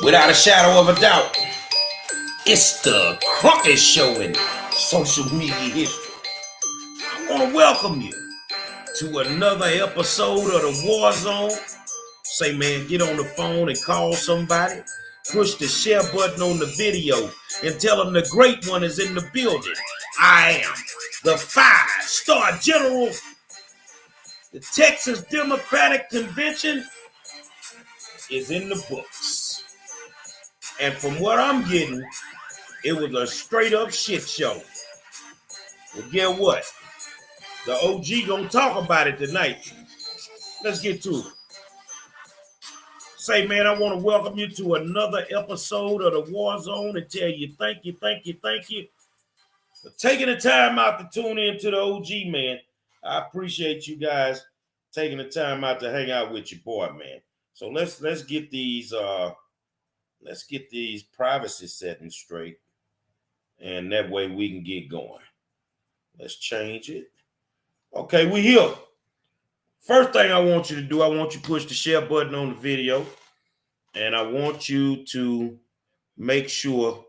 Without a shadow of a doubt, it's the Caucus show in social media history. I want to welcome you to another episode of the War Zone. Say, man, get on the phone and call somebody. Push the share button on the video and tell them the great one is in the building. I am the 5-star general. The Texas Democratic Convention is in the books. And from what I'm getting, it was a straight up shit show. Well, get what? The OG gonna talk about it tonight. Let's get to it. Say, man, I want to welcome you to another episode of the War Zone and tell you thank you for taking the time out to tune in to the OG, man. I appreciate you guys taking the time out to hang out with your boy, man. So let's get these privacy settings straight, and that way we can get going. Let's change it. Okay, we here. First thing I want you to do, I want you to push the share button on the video, and I want you to make sure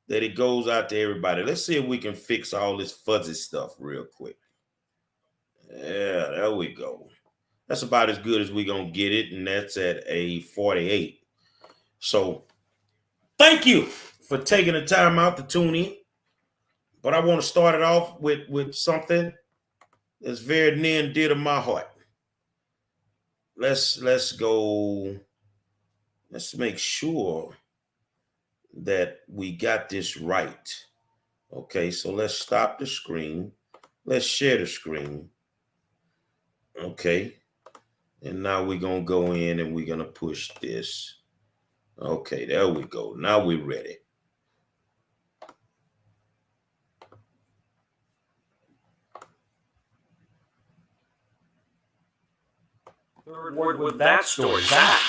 that it goes out to everybody. Let's see if we can fix all this fuzzy stuff real quick. Yeah, there we go. That's about as good as we're going to get it, and that's at a 48. So thank you for taking the time out to tune in. But I want to start it off with something that's very near and dear to my heart. Let's go. Let's make sure that we got this right. Okay, so let's stop the screen. Let's share the screen. Okay. And now we're going to go in and we're going to push this. Okay, there we go. Now we're ready. Third word with that story, Zach.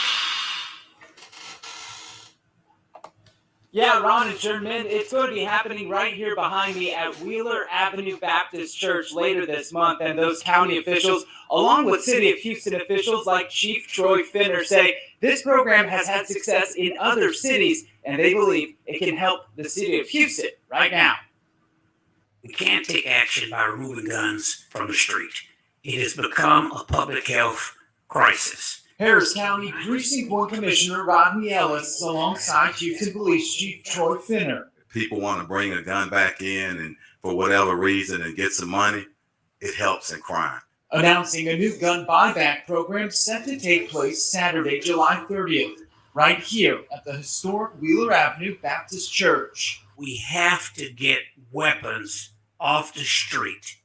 Yeah, Ron and Sherman, it's going to be happening right here behind me at Wheeler Avenue Baptist Church later this month. And those county officials, along with City of Houston officials like Chief Troy Finner, say this program has had success in other cities, and they believe it can help the City of Houston right now. We can't take action by removing guns from the street. It has become a public health crisis. Harris County Precinct 1 Commissioner Rodney Ellis alongside Houston Police Chief Troy Finner. People want to bring a gun back in and for whatever reason and get some money, it helps in crime. Announcing a new gun buyback program set to take place Saturday, July 30th, right here at the historic Wheeler Avenue Baptist Church. We have to get weapons off the street,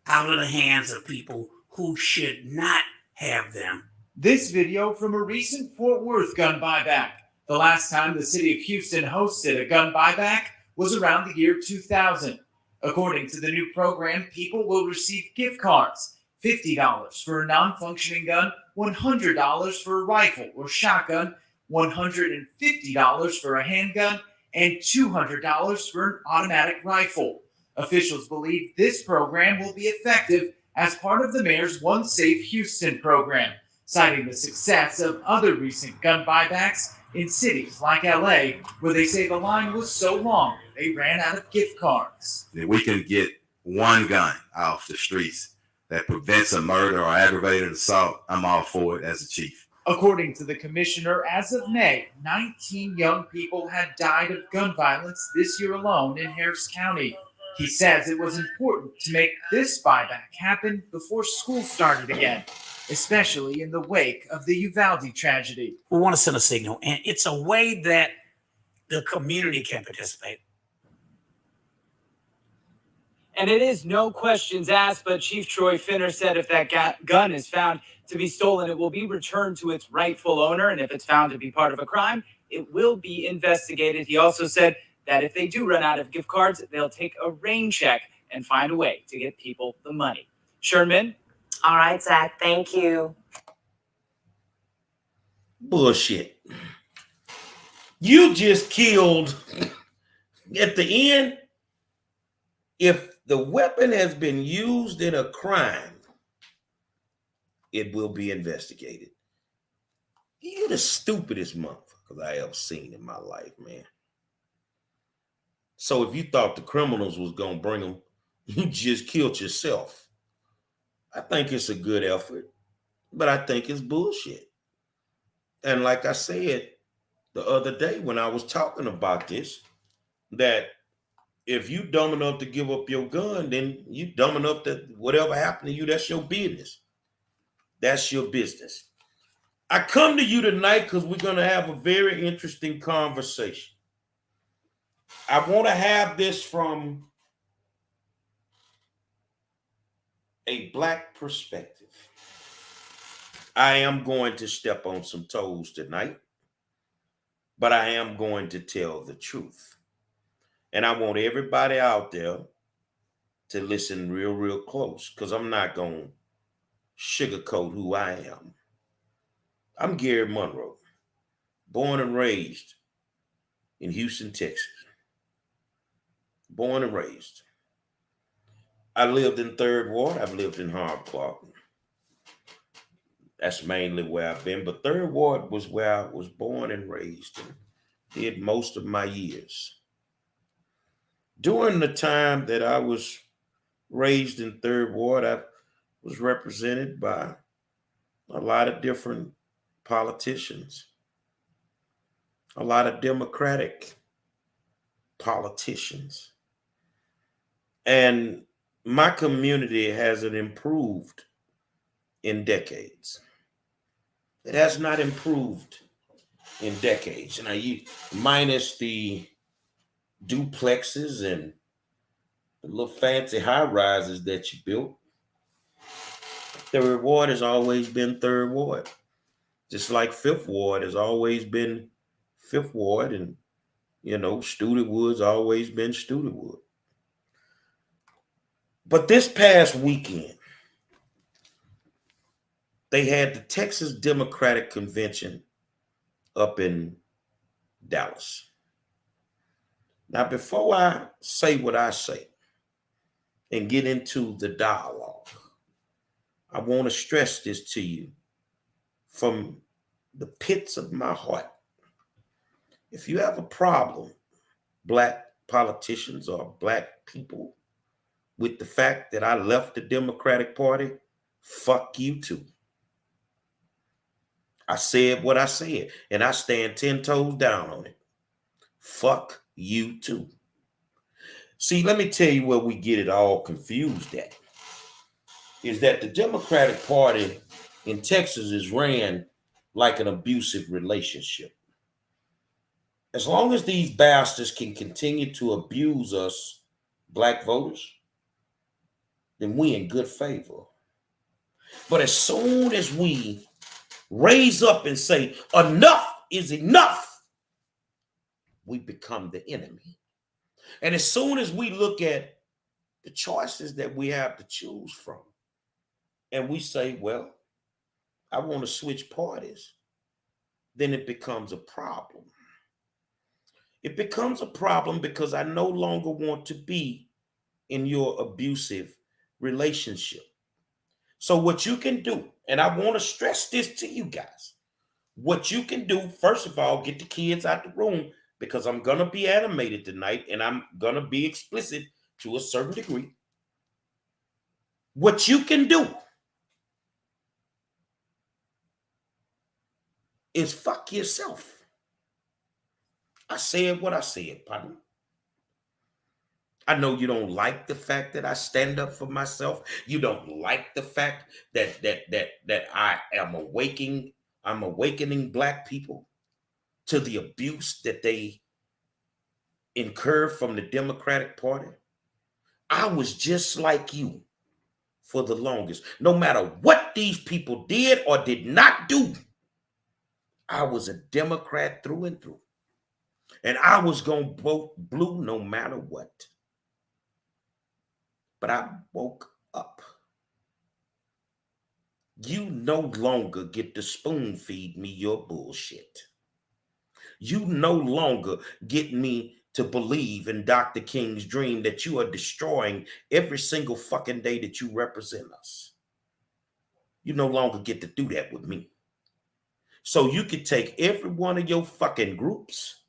out of the hands of people who should not have them. This video from a recent Fort Worth gun buyback. The last time the city of Houston hosted a gun buyback was around the year 2000. According to the new program, people will receive gift cards, $50 for a non-functioning gun, $100 for a rifle or shotgun, $150 for a handgun, and $200 for an automatic rifle. Officials believe this program will be effective as part of the mayor's One Safe Houston program, citing the success of other recent gun buybacks in cities like LA, where they say the line was so long they ran out of gift cards. If we can get one gun off the streets that prevents a murder or aggravated assault, I'm all for it as a chief. According to the commissioner, as of May, 19 young people had died of gun violence this year alone in Harris County. He says it was important to make this buyback happen before school started again, especially in the wake of the Uvalde tragedy. We want to send a signal, and it's a way that the community can participate. And it is no questions asked, but Chief Troy Finner said if that gun is found to be stolen, it will be returned to its rightful owner. And if it's found to be part of a crime, it will be investigated. He also said that if they do run out of gift cards, they'll take a rain check and find a way to get people the money. Sherman? All right, Zach, thank you. Bullshit. You just killed at the end. If the weapon has been used in a crime, it will be investigated. You're the stupidest motherfucker I ever seen in my life, man. So if you thought the criminals was gonna bring them, you just killed yourself. I think it's a good effort, but I think it's bullshit. And like I said the other day when I was talking about this, that if you dumb enough to give up your gun, then you dumb enough that whatever happened to you, that's your business. That's your business. I come to you tonight because we're going to have a very interesting conversation. I want to have this from a Black perspective. I am going to step on some toes tonight, but I am going to tell the truth. And I want everybody out there to listen real close, because I'm not going to sugarcoat who I am. I'm Gary Monroe, born and raised in Houston, Texas. Born and raised. I lived in Third Ward. I've lived in Hard Clark. That's mainly where I've been. But Third Ward was where I was born and raised and did most of my years. During the time that I was raised in Third Ward, I was represented by a lot of different politicians, a lot of Democratic politicians. And my community hasn't improved in decades. It has not improved in decades. Now, you minus the duplexes and the little fancy high rises that you built, Third Ward has always been Third Ward. Just like Fifth Ward has always been Fifth Ward, and Studewood's always been Studewood. But this past weekend, they had the Texas Democratic Convention up in Dallas. Now, before I say what I say and get into the dialogue, I want to stress this to you from the pits of my heart. If you have a problem, Black politicians or Black people, with the fact that I left the Democratic Party, fuck you too. I said what I said, and I stand 10 toes down on it. Fuck you too. See, let me tell you where we get it all confused at. Is that the Democratic Party in Texas is ran like an abusive relationship. As long as these bastards can continue to abuse us, Black voters, then we in good favor. But as soon as we raise up and say, enough is enough, we become the enemy. And as soon as we look at the choices that we have to choose from, and we say, well, I want to switch parties, then it becomes a problem. It becomes a problem because I no longer want to be in your abusive relationship. So what you can do, and I want to stress this to you guys, what you can do, first of all, get the kids out the room, because I'm going to be animated tonight and I'm going to be explicit to a certain degree. What you can do is fuck yourself. I said what I said, partner. I know you don't like the fact that I stand up for myself. You don't like the fact that I am I'm awakening Black people to the abuse that they incur from the Democratic Party. I was just like you for the longest. No matter what these people did or did not do, I was a Democrat through and through. And I was going to vote blue no matter what. But I woke up. You no longer get to spoon feed me your bullshit. You no longer get me to believe in Dr. King's dream that you are destroying every single fucking day that you represent us. You no longer get to do that with me. So you could take every one of your fucking groups,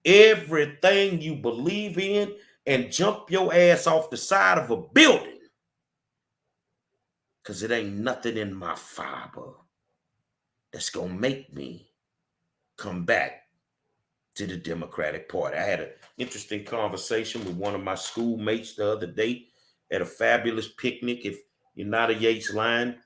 everything you believe in, and jump your ass off the side of a building. Because it ain't nothing in my fiber that's going to make me come back to the Democratic Party. I had an interesting conversation with one of my schoolmates the other day at a fabulous picnic. If you're not a Yates line,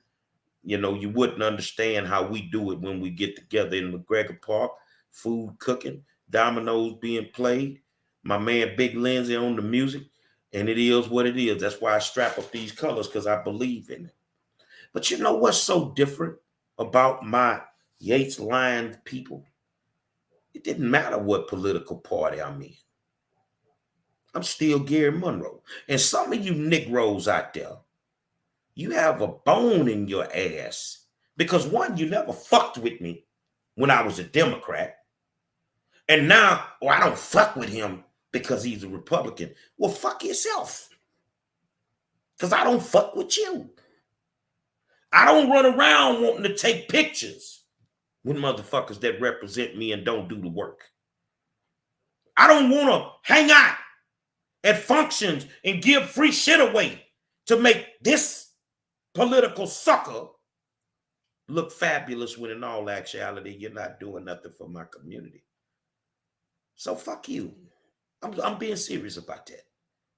you know, you wouldn't understand how we do it when we get together in McGregor Park, food cooking, dominoes being played, my man Big Lindsay on the music, and it is what it is. That's why I strap up these colors, because I believe in it. But you know what's so different about my Yates line people? It didn't matter what political party I'm in. I'm still Gary Monroe. And some of you Negroes out there, you have a bone in your ass. Because one, you never fucked with me when I was a Democrat. And now, I don't fuck with him because he's a Republican. Well, fuck yourself. Because I don't fuck with you. I don't run around wanting to take pictures with motherfuckers that represent me and don't do the work. I don't want to hang out at functions and give free shit away to make this political sucker look fabulous when in all actuality, you're not doing nothing for my community. So fuck you. I'm being serious about that.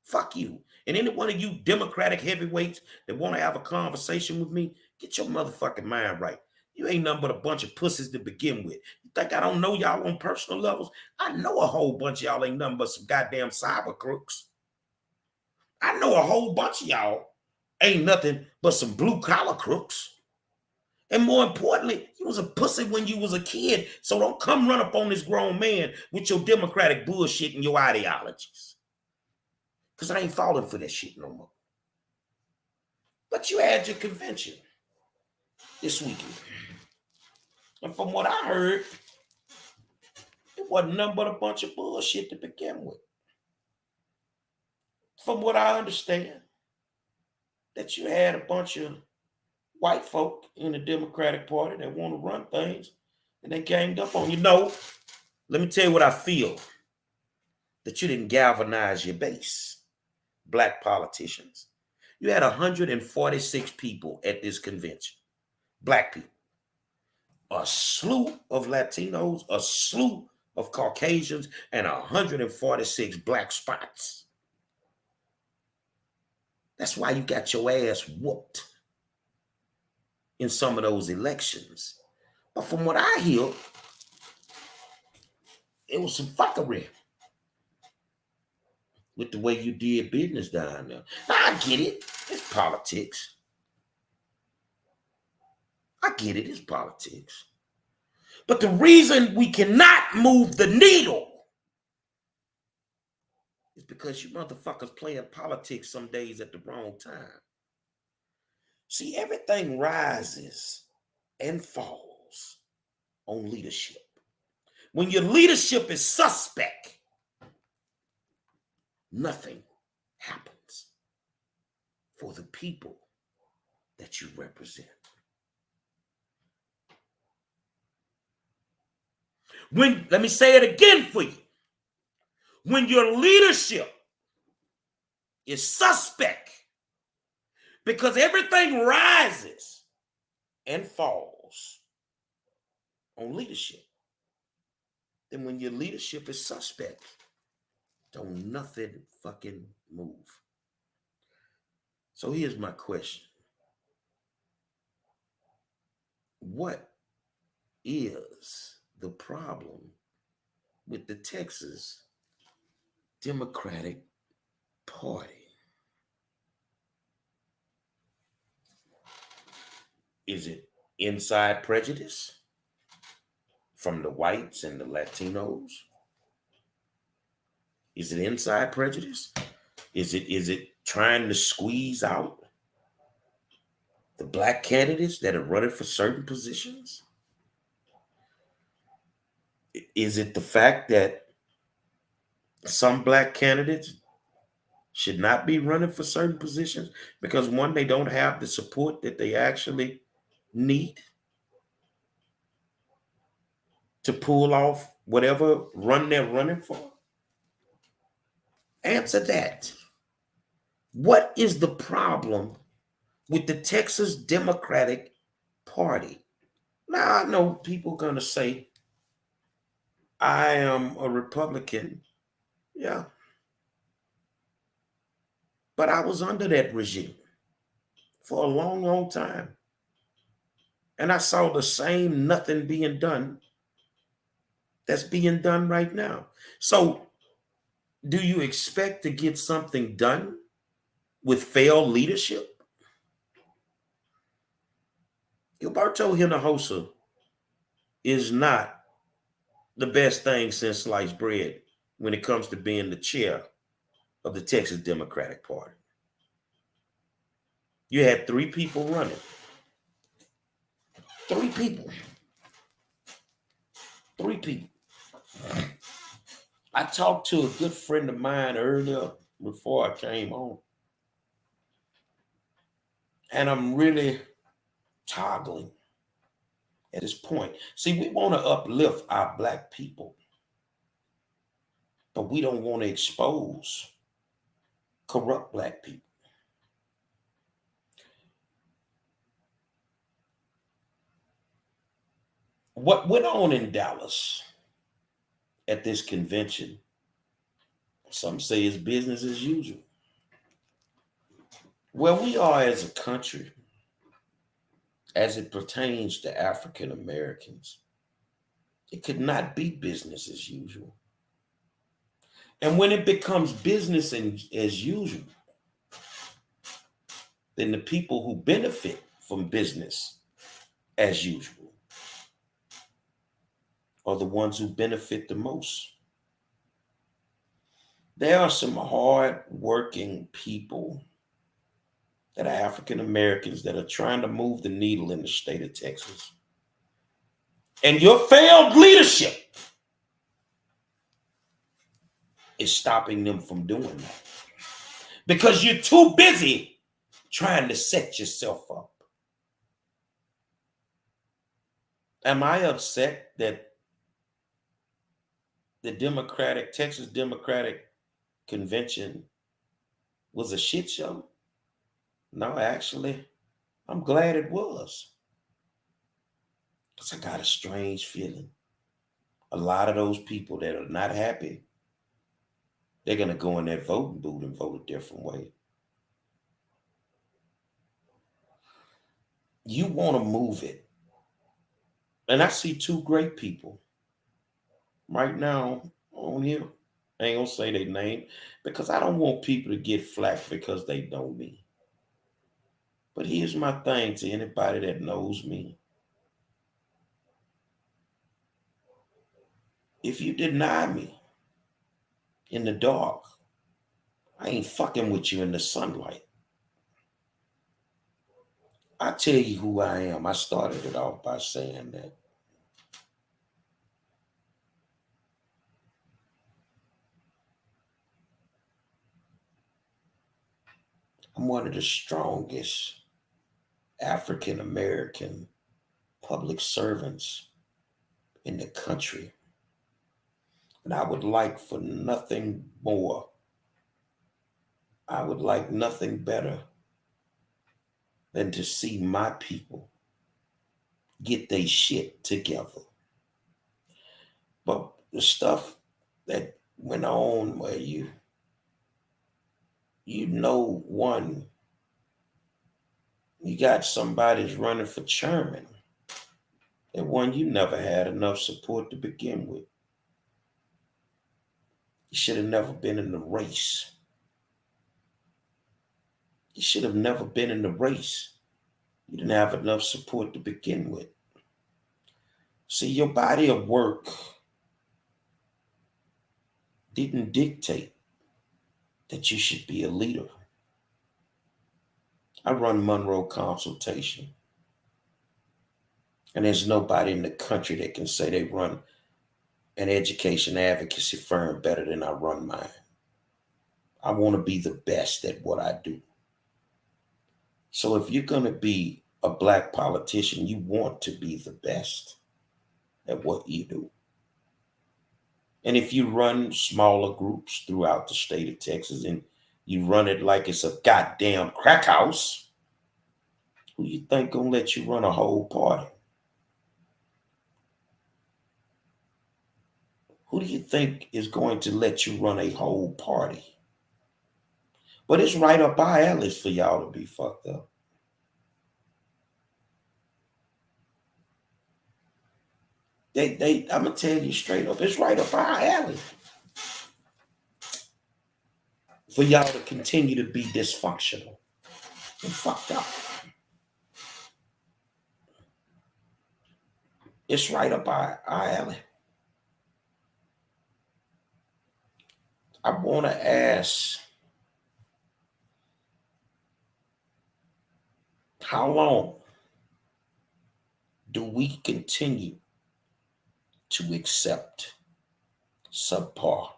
Fuck you. And any one of you Democratic heavyweights that want to have a conversation with me, get your motherfucking mind right. You ain't nothing but a bunch of pussies to begin with. You think I don't know y'all on personal levels? I know a whole bunch of y'all ain't nothing but some goddamn cyber crooks. I know a whole bunch of y'all ain't nothing but some blue collar crooks. And more importantly, you was a pussy when you was a kid. So don't come run up on this grown man with your Democratic bullshit and your ideologies. Because I ain't falling for that shit no more. But you had your convention this weekend. And from what I heard, it wasn't nothing but a bunch of bullshit to begin with. From what I understand, that you had a bunch of white folk in the Democratic Party that want to run things, and they ganged up on you. No, let me tell you what I feel. That you didn't galvanize your base, black politicians. You had 146 people at this convention, black people. A slew of Latinos, a slew of Caucasians, and 146 black spots. That's why you got your ass whooped in some of those elections. But from what I hear, it was some fuckery with the way you did business down there. Now, I get it. It's politics. I get it. It's politics. But the reason we cannot move the needle is because you motherfuckers playing politics some days at the wrong time. See, everything rises and falls on leadership. When your leadership is suspect, nothing happens for the people that you represent. Let me say it again for you. When your leadership is suspect, because everything rises and falls on leadership, then when your leadership is suspect, don't nothing fucking move. So here's my question. What is the problem with the Texas Democratic Party? Is it inside prejudice from the whites and the Latinos? Is it inside prejudice? Is it trying to squeeze out the black candidates that are running for certain positions? Is it the fact that some black candidates should not be running for certain positions because, one, they don't have the support that they actually need? to pull off whatever run they're running for? Answer that. What is the problem with the Texas Democratic Party? Now, I know people are going to say, I am a Republican. Yeah. But I was under that regime for a long, long time. And I saw the same nothing being done that's being done right now. So, do you expect to get something done with failed leadership? Gilberto Hinojosa is not the best thing since sliced bread when it comes to being the chair of the Texas Democratic Party. You had 3 people running. 3 people. 3 people. I talked to a good friend of mine earlier before I came on. And I'm really toggling at this point. See, we want to uplift our Black people, but we don't want to expose corrupt Black people. What went on in Dallas at this convention, some say it's business as usual. Where we are as a country, as it pertains to African Americans, it could not be business as usual. And when it becomes business as usual, then the people who benefit from business as usual are the ones who benefit the most. There are some hard-working people that are African Americans that are trying to move the needle in the state of Texas. And your failed leadership is stopping them from doing that. Because you're too busy trying to set yourself up. Am I upset that the Texas Democratic Convention was a shit show? No, actually, I'm glad it was. Because I got a strange feeling. A lot of those people that are not happy, they're going to go in that voting booth and vote a different way. You want to move it. And I see 2 great people right now on here. I ain't going to say their name because I don't want people to get flack because they know me. But here's my thing to anybody that knows me. If you deny me in the dark, I ain't fucking with you in the sunlight. I tell you who I am. I started it off by saying that. I'm one of the strongest African American public servants in the country. And I would like for nothing more. I would like nothing better than to see my people get their shit together. But the stuff that went on where you got somebody's running for chairman, and one, you never had enough support to begin with. You should have never been in the race. You should have never been in the race. You didn't have enough support to begin with. See, your body of work didn't dictate that you should be a leader. I run Monroe Consultation. And there's nobody in the country that can say they run an education advocacy firm better than I run mine. I want to be the best at what I do. So if you're going to be a Black politician, you want to be the best at what you do. And if you run smaller groups throughout the state of Texas and you run it like it's a goddamn crack house, who you think gonna let you run a whole party? Who do you think is going to let you run a whole party? But it's right up our alley for y'all to be fucked up. I'm gonna tell you straight up, it's right up our alley for y'all to continue to be dysfunctional and fucked up. It's right up our alley. I want to ask, how long do we continue to accept subpar?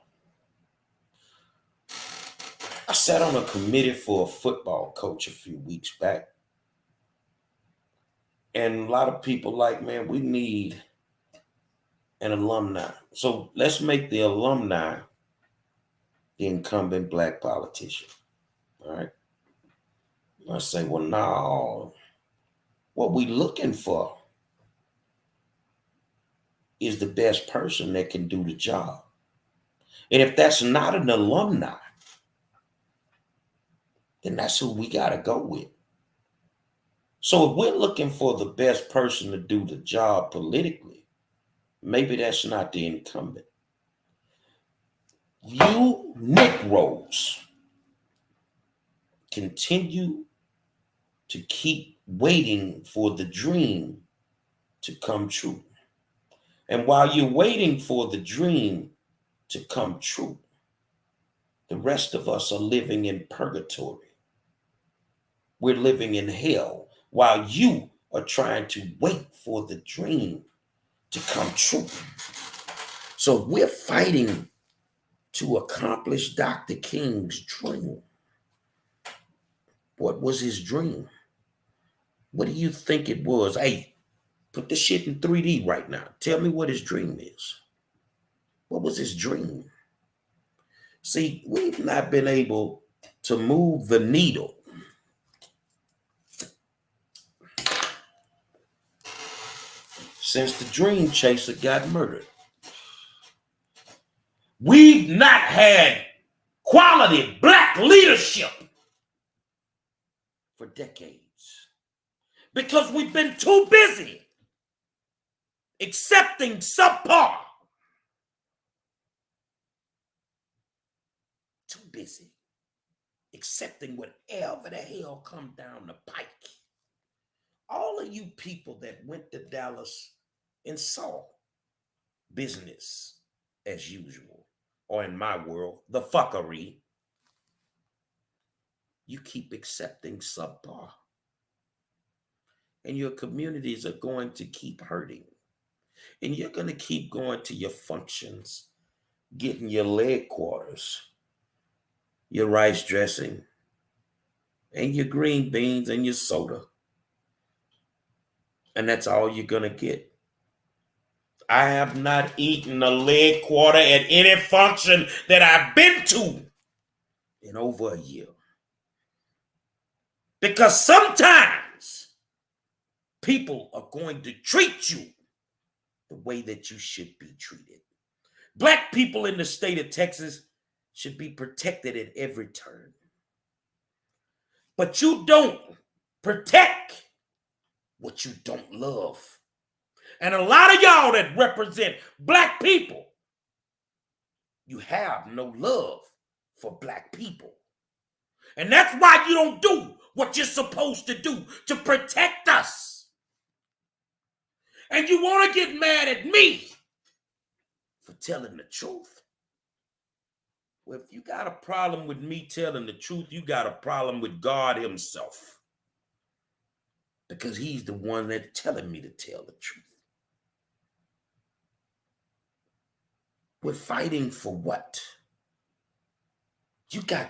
I sat on a committee for a football coach a few weeks back. And a lot of people like, man, we need an alumni. So let's make the alumni the incumbent black politician. All right. I say, well, no. What we looking for is the best person that can do the job. And if that's not an alumni, then that's who we got to go with. So if we're looking for the best person to do the job politically, maybe that's not the incumbent. You Negroes continue to keep waiting for the dream to come true. And while you're waiting for the dream to come true, the rest of us are living in purgatory. We're living in hell while you are trying to wait for the dream to come true. So we're fighting to accomplish Dr. King's dream. What was his dream? What do you think it was? Hey, put this shit in 3D right now. Tell me what his dream is. What was his dream? See, we've not been able to move the needle since the dream chaser got murdered. We've not had quality black leadership for decades because we've been too busy accepting subpar. Too busy accepting whatever the hell come down the pike. All of you people that went to Dallas and saw business as usual, or in my world, the fuckery, you keep accepting subpar. And your communities are going to keep hurting. And you're going to keep going to your functions, getting your leg quarters, your rice dressing, and your green beans and your soda. And that's all you're going to get. I have not eaten a leg quarter at any function that I've been to in over a year. Because sometimes people are going to treat you the way that you should be treated. Black people in the state of Texas should be protected at every turn. But you don't protect what you don't love. And a lot of y'all that represent black people, you have no love for black people. And that's why you don't do what you're supposed to do to protect us. And you want to get mad at me for telling the truth. Well, if you got a problem with me telling the truth, you got a problem with God himself. Because he's the one that's telling me to tell the truth. We're fighting for what? You got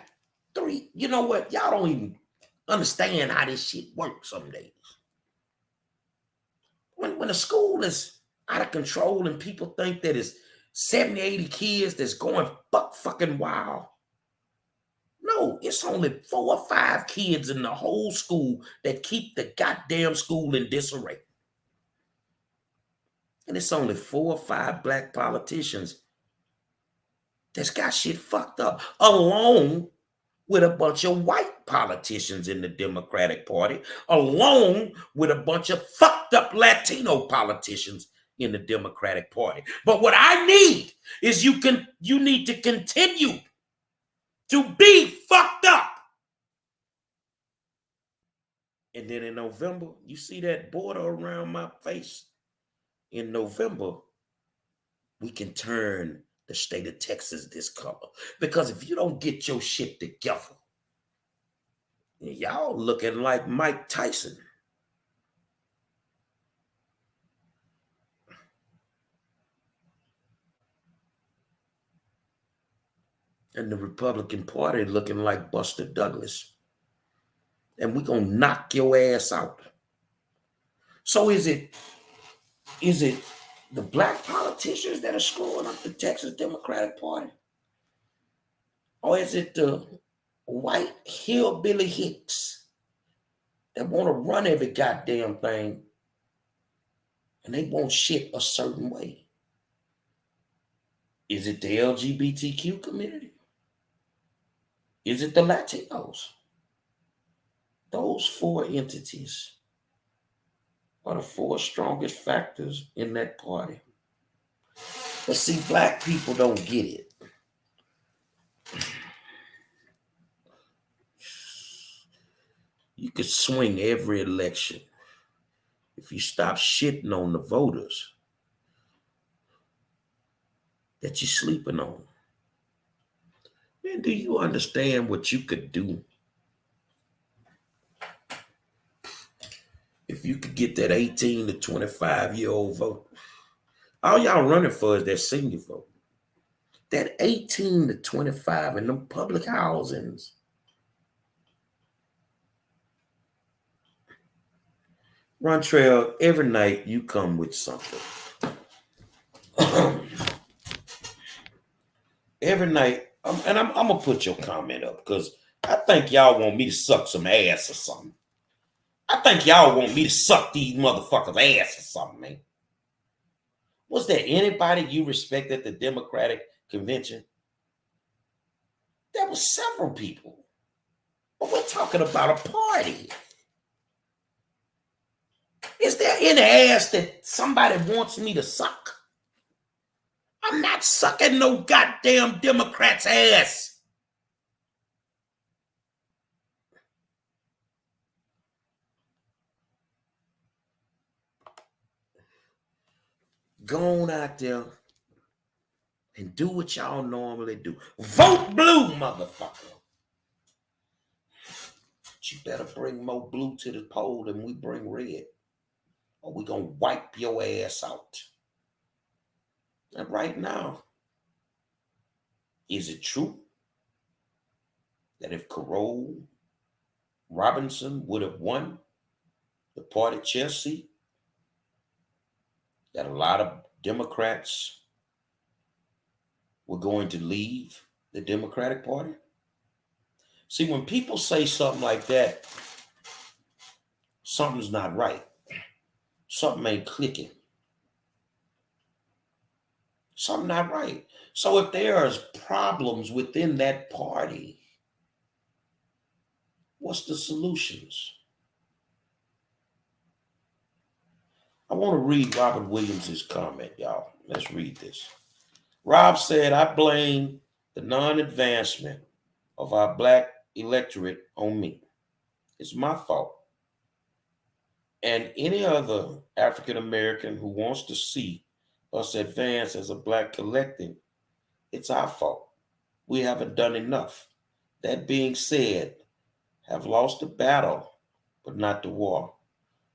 three, you know what? Y'all don't even understand how this shit works some days. When a school is out of control and people think that it's 70, 80 kids that's going fucking wild. No, it's only 4 or 5 kids in the whole school that keep the goddamn school in disarray. And it's only 4 or 5 black politicians that's got shit fucked up, along with a bunch of white politicians in the Democratic Party, along with a bunch of fucked up Latino politicians in the Democratic Party. But what I need is you need to continue to be fucked up. And then in November, you see that border around my face? In November, we can turn the state of Texas this color. Because if you don't get your shit together, y'all looking like Mike Tyson. And the Republican Party looking like Buster Douglas. And we're going to knock your ass out. So is it the black politicians that are screwing up the Texas Democratic Party? Or is it the white hillbilly hicks that want to run every goddamn thing and they want shit a certain way? Is it the LGBTQ community? Is it the Latinos? Those 4 entities are the 4 strongest factors in that party. But see, black people don't get it. You could swing every election if you stop shitting on the voters that you're sleeping on. Man, do you understand what you could do if you could get that 18 to 25-year-old vote? All y'all running for is that senior vote. That 18 to 25 in them public housings. Rontrell, every night you come with something. Every night, and I'm going to put your comment up because I think y'all want me to suck some ass or something. I think y'all want me to suck these motherfuckers' ass or something, man. Was there anybody you respect at the Democratic Convention? There were several people. But we're talking about a party. Is there any ass that somebody wants me to suck? I'm not sucking no goddamn Democrat's ass. Go on out there and do what y'all normally do. Vote blue, motherfucker. But you better bring more blue to the poll than we bring red, or we gonna wipe your ass out. And right now, is it true that if Carol Robinson would have won the party chair seat, that a lot of Democrats were going to leave the Democratic Party? See, when people say something like that, something's not right. Something ain't clicking. Something not right. So if there's problems within that party, what's the solutions? I want to read Robert Williams' comment, y'all. Let's read this. Rob said, I blame the non-advancement of our black electorate on me. It's my fault. And any other African American who wants to see us advance as a black collective, it's our fault. We haven't done enough. That being said, have lost the battle, but not the war.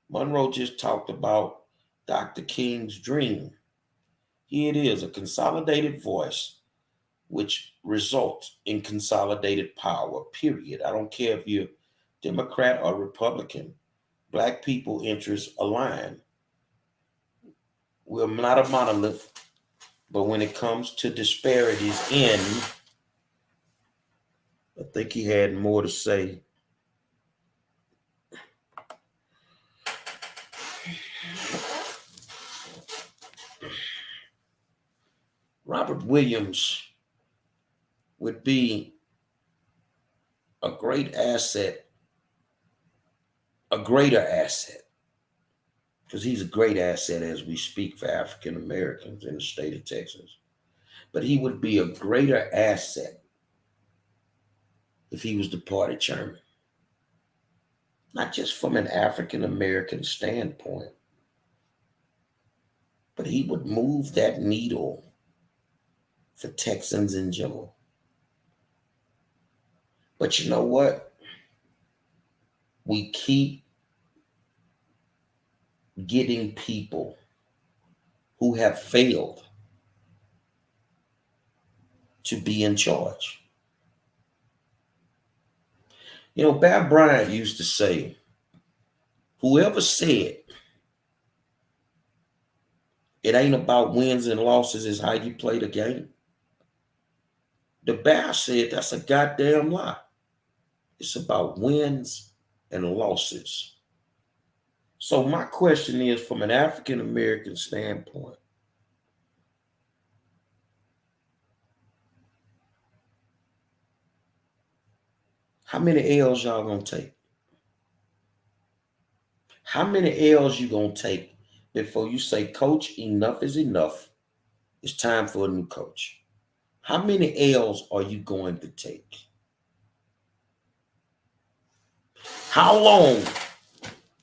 Monroe just talked about Dr. King's dream. Here it is, a consolidated voice, which results in consolidated power, period. I don't care if you're Democrat or Republican. Black people interests align. We're not a monolith, But when it comes to disparities in, I think he had more to say. Robert Williams would be a great asset, a greater asset, because he's a great asset as we speak for African Americans in the state of Texas. But he would be a greater asset if he was the party chairman. Not just from an African American standpoint, but he would move that needle for Texans in general. But you know what? We keep getting people who have failed to be in charge. You know, Bryant used to say, whoever said it ain't about wins and losses, it's how you play the game. The Bear said that's a goddamn lie. It's about wins and losses. So my question is, from an African American standpoint, how many L's y'all gonna take? How many L's you gonna take before you say, coach, enough is enough? It's time for a new coach. How many L's are you going to take? How long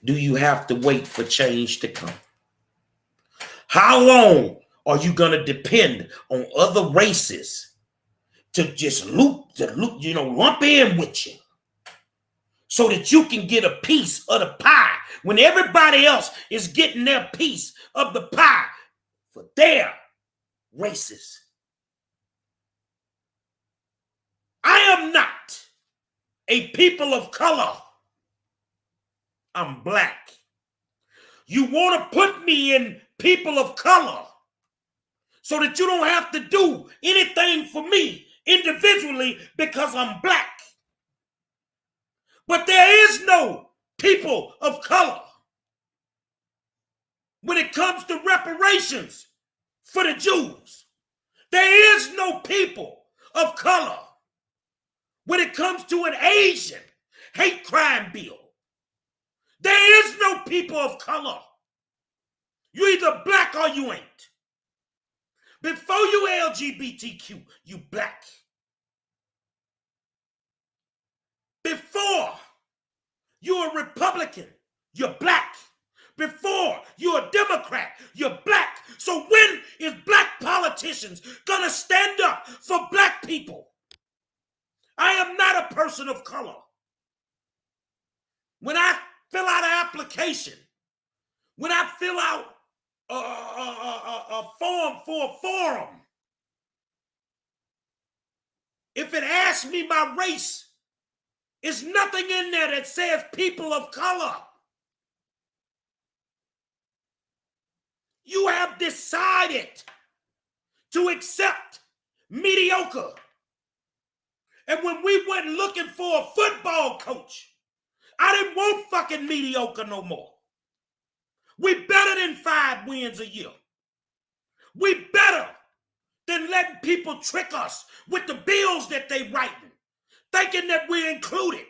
do you have to wait for change to come? How long are you going to depend on other races to just lump in with you so that you can get a piece of the pie when everybody else is getting their piece of the pie for their races? I am not a people of color. I'm black. You want to put me in people of color so that you don't have to do anything for me individually because I'm black. But there is no people of color when it comes to reparations for the Jews. There is no people of color when it comes to an Asian hate crime bill. There is no people of color. You either black or you ain't. Before you LGBTQ, you black. Before you're a Republican, you're black. Before you're a Democrat, you're black. So when is black politicians gonna stand up for black people? I am not a person of color. When I fill out an application, when I fill out a form for a forum, if it asks me my race, there's nothing in there that says people of color. You have decided to accept mediocre. And when we went looking for a football coach, I didn't want fucking mediocre no more. We better than 5 wins a year. We better than letting people trick us with the bills that they writing, thinking that we're included.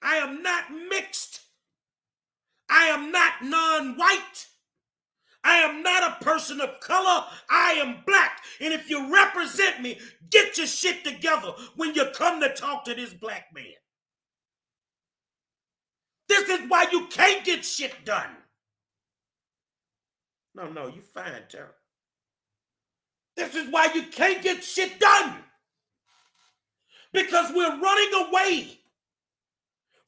I am not mixed. I am not non-white. I am not a person of color. I am black. And if you represent me, get your shit together when you come to talk to this black man. This is why you can't get shit done. No, you fine, Tara. This is why you can't get shit done. Because we're running away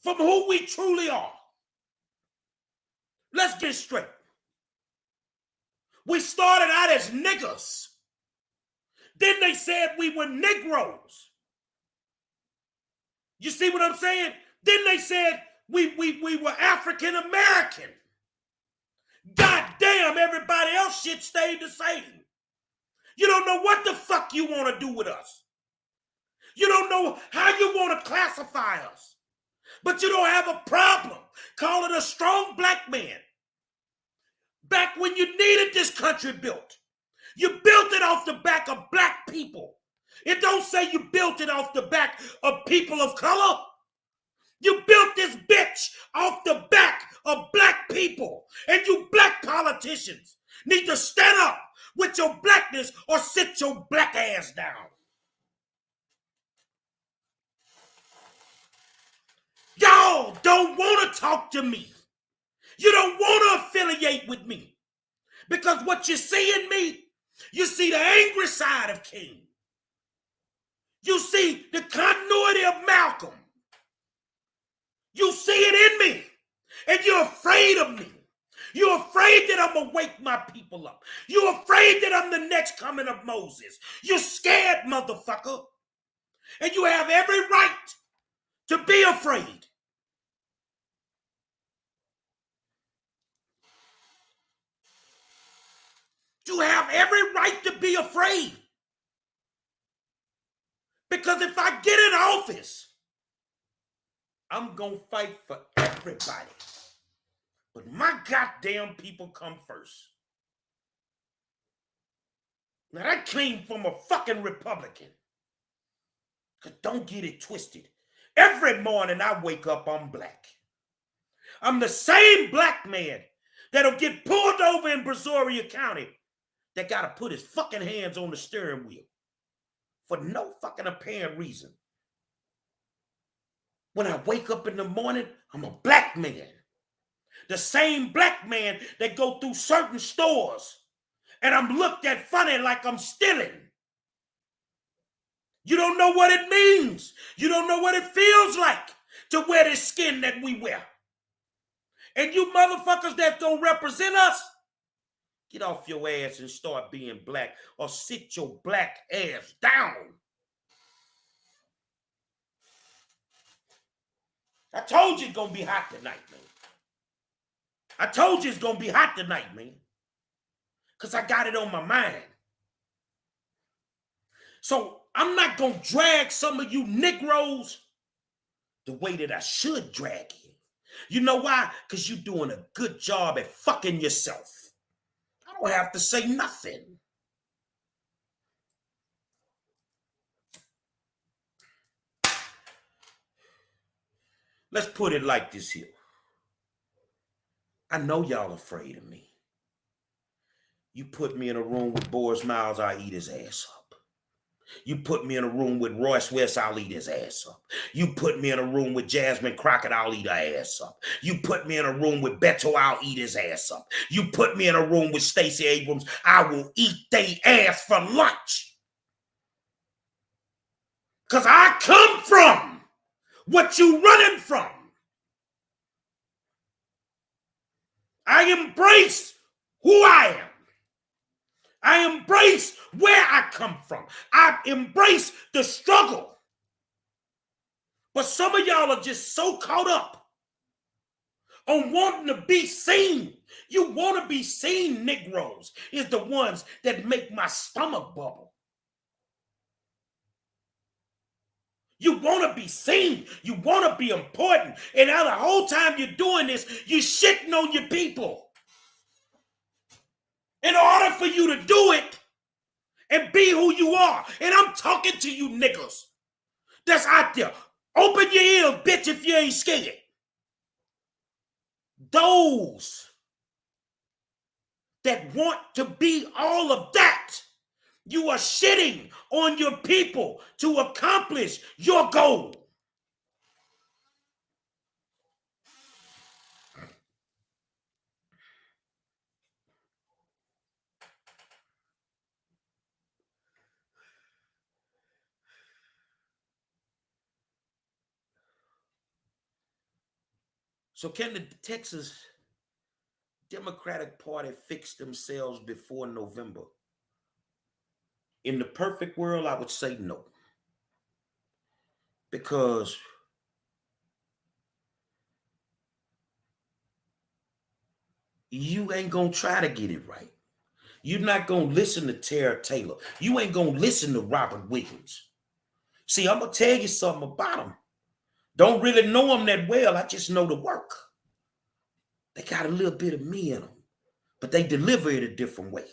from who we truly are. Let's get straight. We started out as niggers. Then they said we were Negroes. You see what I'm saying? Then they said we were African American. goddamn, everybody else shit stayed the same. You don't know what the fuck you want to do with us. You don't know how you want to classify us. But you don't have a problem calling a strong black man. Back when you needed this country built, you built it off the back of black people. It don't say you built it off the back of people of color. You built this bitch off the back of black people. And you black politicians need to stand up with your blackness or sit your black ass down. Y'all don't want to talk to me. You don't want to affiliate with me. Because what you see in me, you see the angry side of King. You see the continuity of Malcolm. You see it in me. And you're afraid of me. You're afraid that I'm going to wake my people up. You're afraid that I'm the next coming of Moses. You're scared, motherfucker. And you have every right to be afraid. You have every right to be afraid. Because if I get in office, I'm going to fight for everybody. But my goddamn people come first. Now that came from a fucking Republican. Because don't get it twisted. Every morning I wake up, I'm black. I'm the same black man that'll get pulled over in Brazoria County that got to put his fucking hands on the steering wheel for no fucking apparent reason. When I wake up in the morning, I'm a black man. The same black man that go through certain stores and I'm looked at funny like I'm stealing. You don't know what it means. You don't know what it feels like to wear this skin that we wear. And you motherfuckers that don't represent us, get off your ass and start being black or sit your black ass down. I told you it's going to be hot tonight, man. I told you it's going to be hot tonight, man. Because I got it on my mind. So I'm not going to drag some of you Negroes the way that I should drag you. You know why? Because you're doing a good job at fucking yourself. I don't have to say nothing. Let's put it like this here. I know y'all afraid of me. You put me in a room with Boris Miles, I'll eat his ass up. You put me in a room with Royce West, I'll eat his ass up. You put me in a room with Jasmine Crockett, I'll eat her ass up. You put me in a room with Beto, I'll eat his ass up. You put me in a room with Stacey Abrams, I will eat they ass for lunch. Because I come from what you running from. I embrace who I am. I embrace where I come from. I embrace the struggle. But some of y'all are just so caught up on wanting to be seen. You want to be seen, Negroes, is the ones that make my stomach bubble. You want to be seen. You want to be important. And now the whole time you're doing this, you're shitting on your people. In order for you to do it and be who you are. And I'm talking to you niggas that's out there. Open your ears, bitch, if you ain't scared. Those that want to be all of that, you are shitting on your people to accomplish your goal. So can the Texas Democratic Party fix themselves before November? In the perfect world, I would say no. Because you ain't gonna try to get it right. You're not gonna listen to Tara Taylor. You ain't gonna listen to Robert Williams. See, I'm gonna tell you something about them. Don't really know them that well. I just know the work. They got a little bit of me in them, but they deliver it a different way.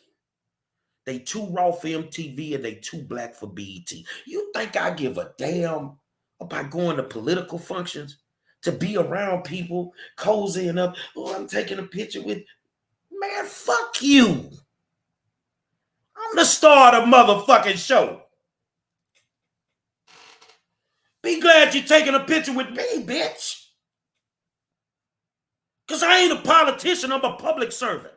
They too raw for MTV and they too black for BET. You think I give a damn about going to political functions, to be around people, cozying up? Oh, I'm taking a picture with, man, fuck you. I'm the star of the motherfucking show. Be glad you're taking a picture with me, bitch. Because I ain't a politician, I'm a public servant.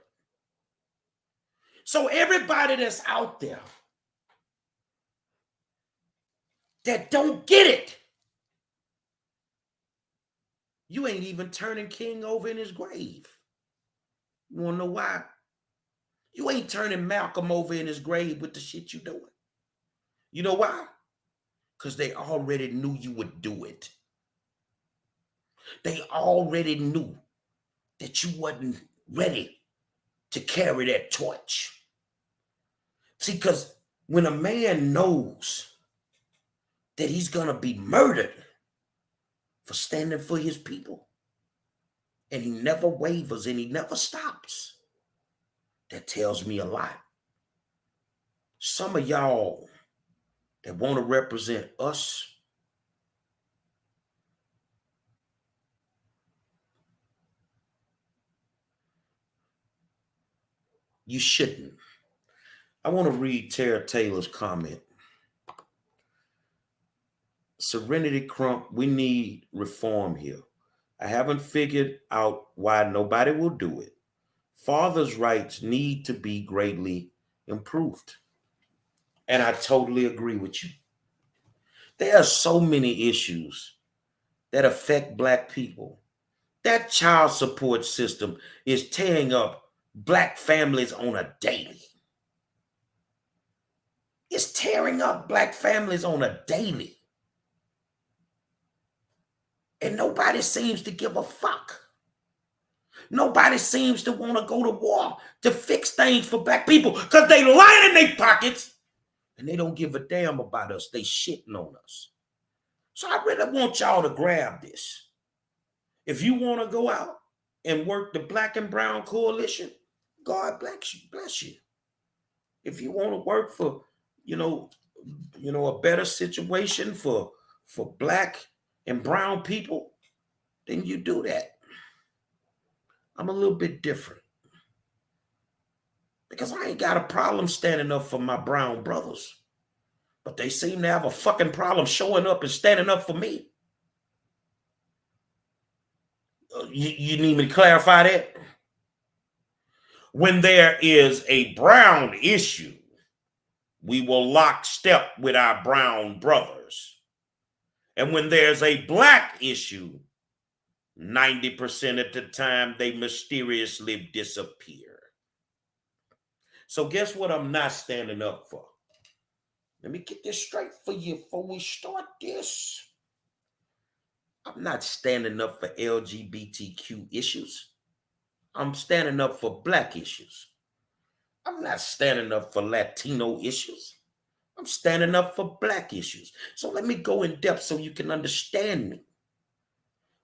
So everybody that's out there that don't get it, you ain't even turning King over in his grave. You want to know why? You ain't turning Malcolm over in his grave with the shit you doing. You know why? Because they already knew you would do it. They already knew that you wasn't ready to carry that torch. See, because when a man knows that he's going to be murdered for standing for his people, and he never wavers and he never stops, that tells me a lot. Some of y'all that want to represent us, you shouldn't. I want to read Tara Taylor's comment. Serenity Crump, we need reform here. I haven't figured out why nobody will do it. Fathers' rights need to be greatly improved. And I totally agree with you. There are so many issues that affect Black people. That child support system is tearing up Black families on a daily. It's tearing up Black families on a daily. And nobody seems to give a fuck. Nobody seems to want to go to war to fix things for Black people because they line in their pockets and they don't give a damn about us. They shitting on us. So I really want y'all to grab this. If you want to go out and work the Black and Brown coalition, God bless you. If you want to work for, a better situation for Black and Brown people, then you do that. I'm a little bit different because I ain't got a problem standing up for my brown brothers, but they seem to have a fucking problem showing up and standing up for me. You need me to clarify that? When there is a brown issue, we will lock step with our brown brothers. And when there's a Black issue, 90% of the time, they mysteriously disappear. So guess what I'm not standing up for? Let me get this straight for you before we start this. I'm not standing up for LGBTQ issues. I'm standing up for Black issues. I'm not standing up for Latino issues. I'm standing up for Black issues. So let me go in depth so you can understand me.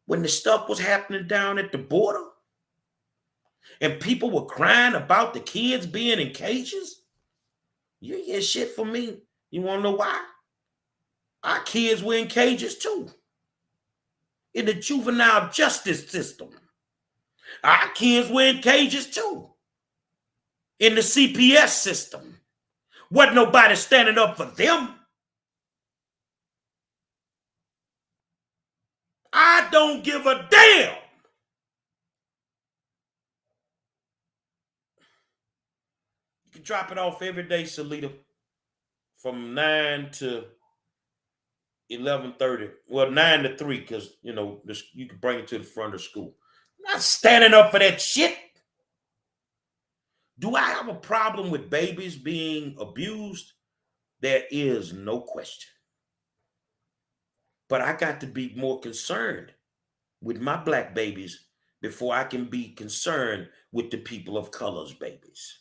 When the stuff was happening down at the border and people were crying about the kids being in cages, you hear shit from me. You want to know why? Our kids were in cages too. In the juvenile justice system. Our kids were in cages too. In the CPS system. Wasn't nobody standing up for them. I don't give a damn. You can drop it off every day, Salita, from 9 to 11:30. Well, 9 to 3, because, you can bring it to the front of school. I'm not standing up for that shit. Do I have a problem with babies being abused? There is no question. But I got to be more concerned with my Black babies before I can be concerned with the people of color's babies.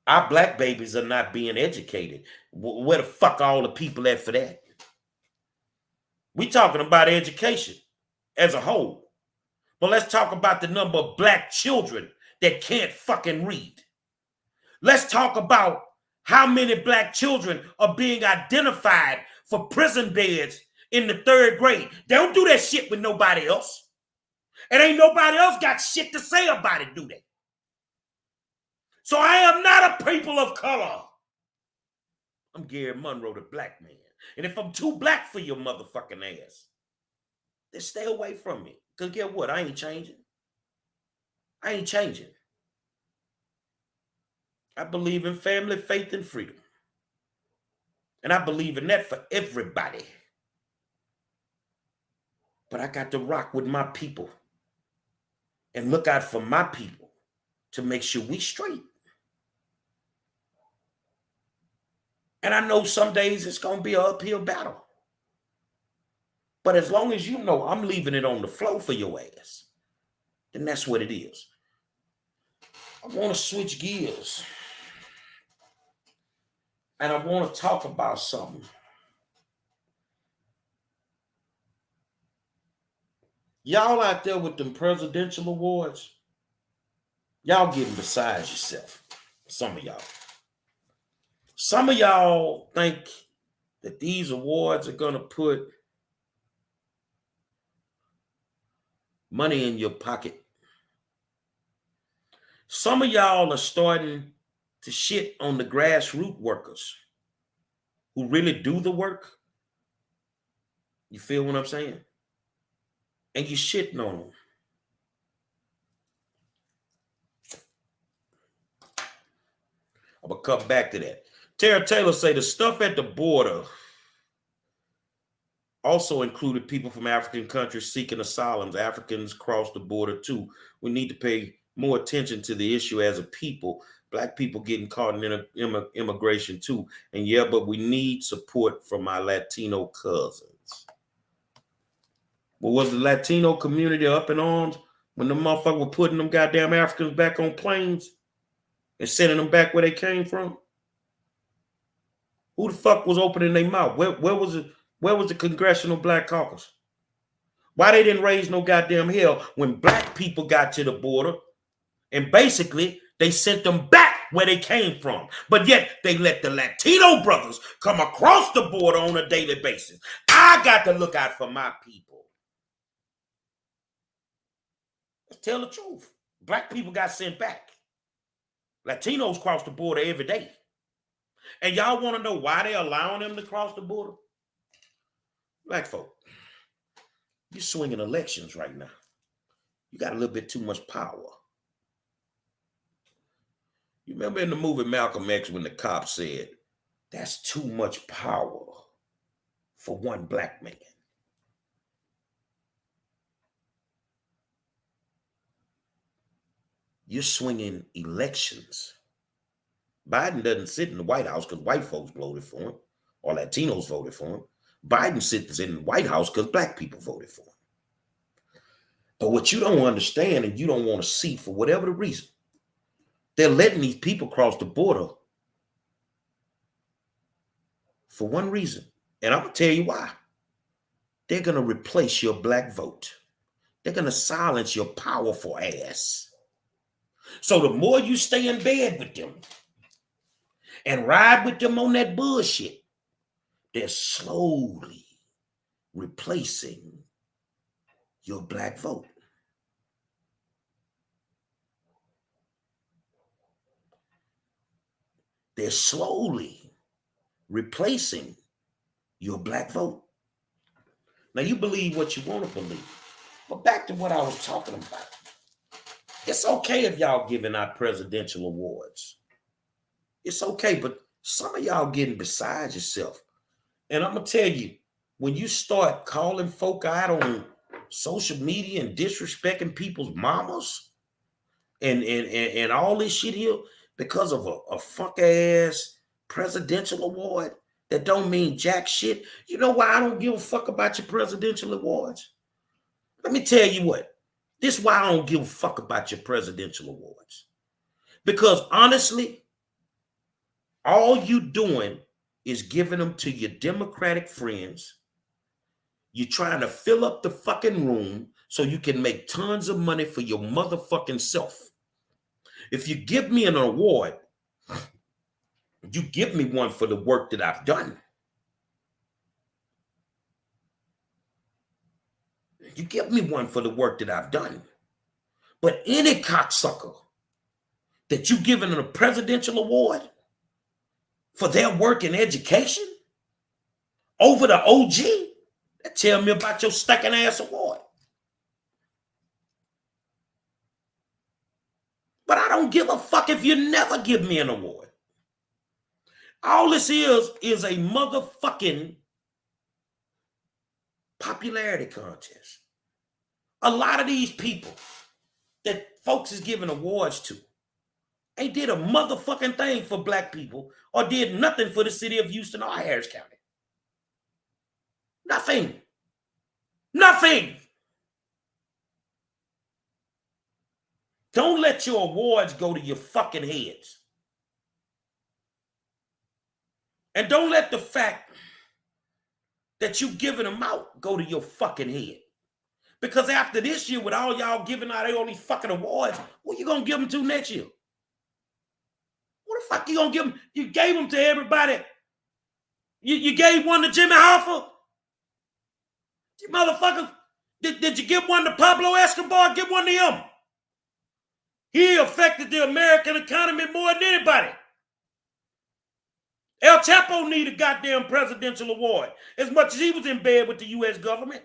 Our black babies are not being educated. Where the fuck are all the people at for that? We talking about education as a whole. But let's talk about the number of black children that can't fucking read. Let's talk about how many black children are being identified for prison beds in the 3rd grade. They don't do that shit with nobody else. And ain't nobody else got shit to say about it, do they? So I am not a people of color. I'm Gary Monroe, the black man. And if I'm too black for your motherfucking ass, then stay away from me. Because guess what? I ain't changing. I ain't changing. I believe in family, faith, and freedom. And I believe in that for everybody. But I got to rock with my people and look out for my people to make sure we straight. And I know some days it's going to be an uphill battle. But as long as you know I'm leaving it on the floor for your ass, then that's what it is. I want to switch gears. And I want to talk about something. Y'all out there with them presidential awards, y'all getting beside yourself. Some of y'all. Some of y'all think that these awards are going to put money in your pocket. Some of y'all are starting to shit on the grassroots workers who really do the work. You feel what I'm saying? And you shitting on them. I'm going to come back to that. Tara Taylor say the stuff at the border also included people from African countries seeking asylums. Africans cross the border too. We need to pay more attention to the issue as a people. Black people getting caught in immigration too. And yeah, but we need support from our Latino cousins. Well, was the Latino community up in arms when the motherfucker were putting them goddamn Africans back on planes and sending them back where they came from? Who the fuck was opening their mouth? Where was it? Where was the Congressional Black Caucus? Why they didn't raise no goddamn hell when black people got to the border and basically they sent them back where they came from. But yet they let the Latino brothers come across the border on a daily basis. I got to look out for my people. Let's tell the truth. Black people got sent back. Latinos cross the border every day. And y'all want to know why they're allowing them to cross the border? Black folk, you're swinging elections right now. You got a little bit too much power. You remember in the movie Malcolm X when the cop said, that's too much power for one black man. You're swinging elections. Biden doesn't sit in the White House because white folks voted for him or Latinos voted for him. Biden sits in the White House because black people voted for him. But what you don't understand and you don't want to see for whatever the reason, they're letting these people cross the border for one reason. And I'm going to tell you why. They're going to replace your black vote. They're going to silence your powerful ass. So the more you stay in bed with them and ride with them on that bullshit, they're slowly replacing your black vote. They're slowly replacing your black vote. Now, you believe what you want to believe. But back to what I was talking about. It's okay if y'all giving out presidential awards. It's okay, but some of y'all getting beside yourself. And I'm going to tell you, when you start calling folk out on social media and disrespecting people's mamas and all this shit here because of a fuck ass presidential award that don't mean jack shit. You know why I don't give a fuck about your presidential awards? Let me tell you what. This is why I don't give a fuck about your presidential awards. Because honestly, all you doing is giving them to your Democratic friends. You're trying to fill up the fucking room so you can make tons of money for your motherfucking self. If you give me an award, you give me one for the work that I've done. You give me one for the work that I've done. But any cocksucker that you giving a presidential award for their work in education over the OG, that tell me about your stinking ass award. But I don't give a fuck if you never give me an award. All this is a motherfucking popularity contest. A lot of these people that folks is giving awards to ain't did a motherfucking thing for black people or did nothing for the city of Houston or Harris County. Nothing. Nothing. Don't let your awards go to your fucking heads. And don't let the fact that you giving them out go to your fucking head. Because after this year, with all y'all giving out all these fucking awards, what you gonna give them to next year? What the fuck you gonna give them? You gave them to everybody. You gave one to Jimmy Hoffa? You motherfuckers, did you give one to Pablo Escobar? Give one to him. He affected the American economy more than anybody. El Chapo needed a goddamn presidential award as much as he was in bed with the U.S. government.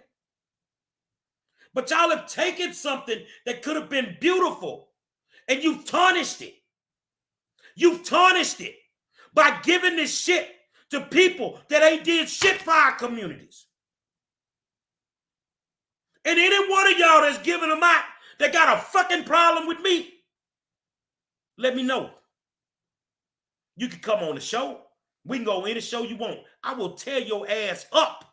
But y'all have taken something that could have been beautiful and you've tarnished it. You've tarnished it by giving this shit to people that ain't did shit for our communities. And any one of y'all that's giving them out that got a fucking problem with me, let me know. You can come on the show. We can go any show you want. I will tear your ass up.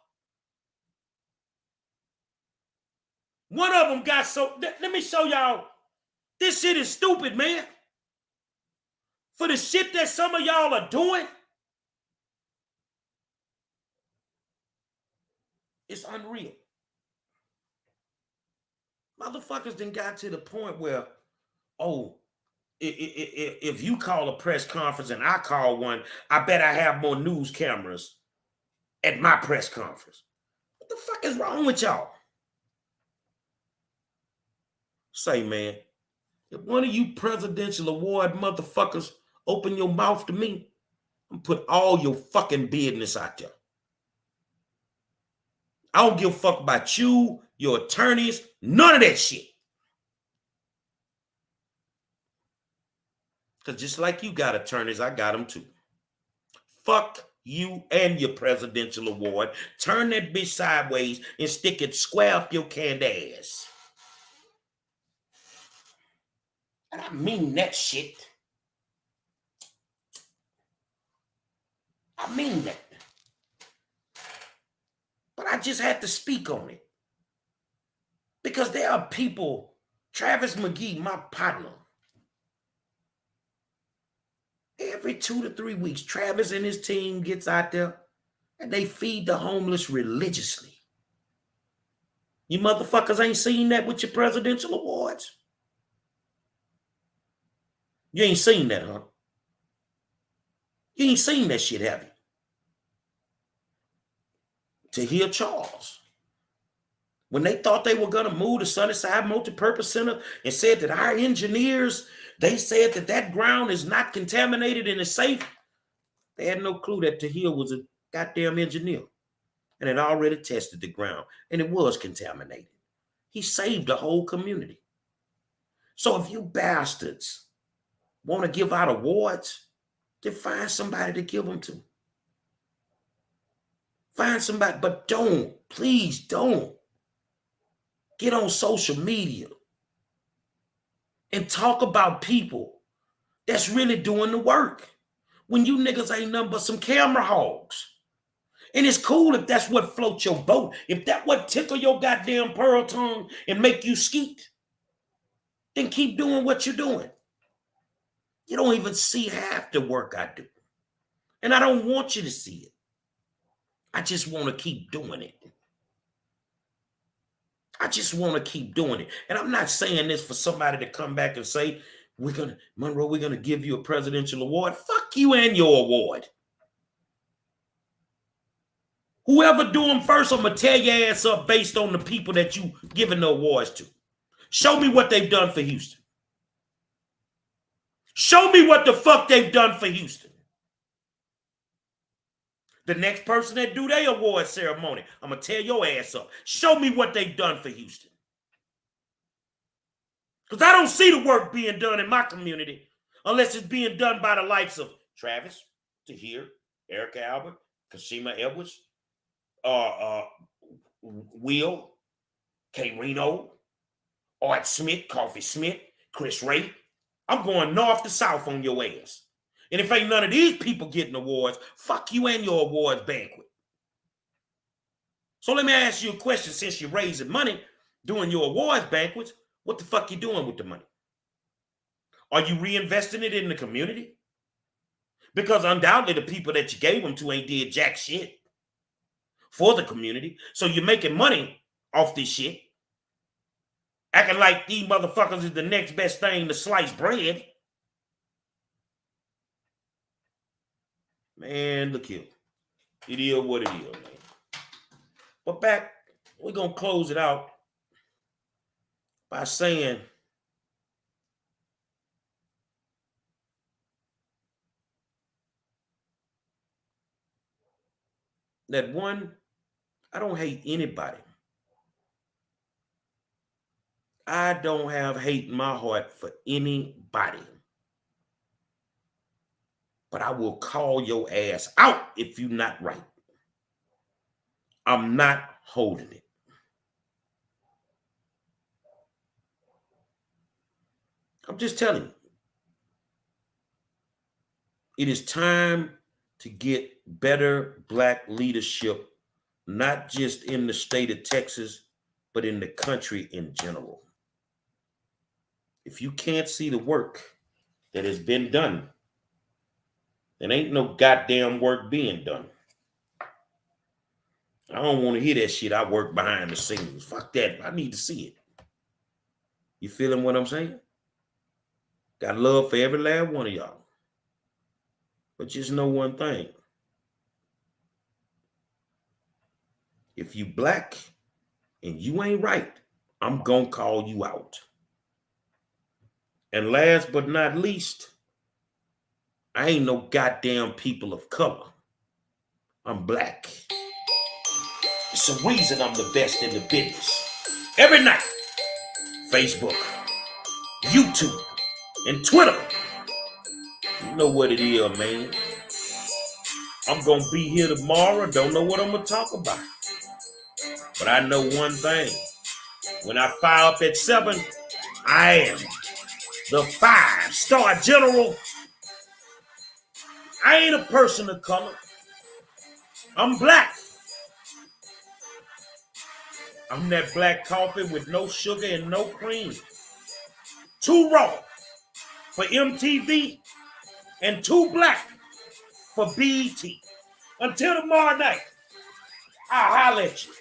One of them got so... Let me show y'all. This shit is stupid, man. For the shit that some of y'all are doing, it's unreal. Motherfuckers done got to the point where, oh, if you call a press conference and I call one, I bet I have more news cameras at my press conference. What the fuck is wrong with y'all? Say, man, if one of you presidential award motherfuckers open your mouth to me, I'm put all your fucking business out there. I don't give a fuck about you, your attorneys, none of that shit. Because just like you got attorneys, I got them too. Fuck you and your presidential award. Turn that bitch sideways and stick it square up your candy ass. And I mean that shit. I mean that. But I just had to speak on it. Because there are people, Travis McGee, my partner, every 2 to 3 weeks, Travis and his team gets out there and they feed the homeless religiously. You motherfuckers ain't seen that with your presidential awards? You ain't seen that, huh? You ain't seen that shit, have you? To hear Charles, when they thought they were going to move to Sunnyside Multipurpose Center and said that our engineers, they said that that ground is not contaminated and is safe, they had no clue that Tahir was a goddamn engineer and had already tested the ground, and it was contaminated. He saved the whole community. So if you bastards want to give out awards, then find somebody to give them to. Find somebody, but don't, please don't get on social media and talk about people that's really doing the work when you niggas ain't nothing but some camera hogs. And it's cool if that's what floats your boat. If that what tickle your goddamn pearl tongue and make you skeet, then keep doing what you're doing. You don't even see half the work I do. And I don't want you to see it. I just want to keep doing it. I just want to keep doing it. And I'm not saying this for somebody to come back and say, Monroe, we're going to give you a presidential award. Fuck you and your award. Whoever do them first, I'm going to tear your ass up based on the people that you giving the awards to. Show me what they've done for Houston. Show me what the fuck they've done for Houston. The next person that do their award ceremony, I'm going to tear your ass up. Show me what they've done for Houston. Because I don't see the work being done in my community unless it's being done by the likes of Travis, Tahir, Erica Albert, Kashima Edwards, Will, K. Reno, Art Smith, Coffee Smith, Chris Ray. I'm going north to south on your ass. And if ain't none of these people getting awards, fuck you and your awards banquet. So let me ask you a question. Since you're raising money doing your awards banquets, what the fuck you doing with the money? Are you reinvesting it in the community? Because undoubtedly the people that you gave them to ain't did jack shit for the community. So you're making money off this shit. Acting like these motherfuckers is the next best thing to slice bread. Man, look here. It is what it is, man. But back, we're going to close it out by saying that one, I don't hate anybody. I don't have hate in my heart for anybody. But I will call your ass out if you're not right. I'm not holding it. I'm just telling you. It is time to get better black leadership, not just in the state of Texas, but in the country in general. If you can't see the work that has been done, then ain't no goddamn work being done. I don't want to hear that shit. I work behind the scenes. Fuck that. I need to see it. You feeling what I'm saying? Got love for every last one of y'all. But just know one thing. If you black and you ain't right, I'm going to call you out. And last but not least, I ain't no goddamn people of color. I'm black. It's a reason I'm the best in the business. Every night, Facebook, YouTube, and Twitter. You know what it is, man. I'm going to be here tomorrow. Don't know what I'm going to talk about. But I know one thing. When I fire up at 7, I am the 5-star general. I ain't a person of color. I'm black. I'm that black coffee with no sugar and no cream. Too raw for MTV and too black for BET. Until tomorrow night, I'll holler at you.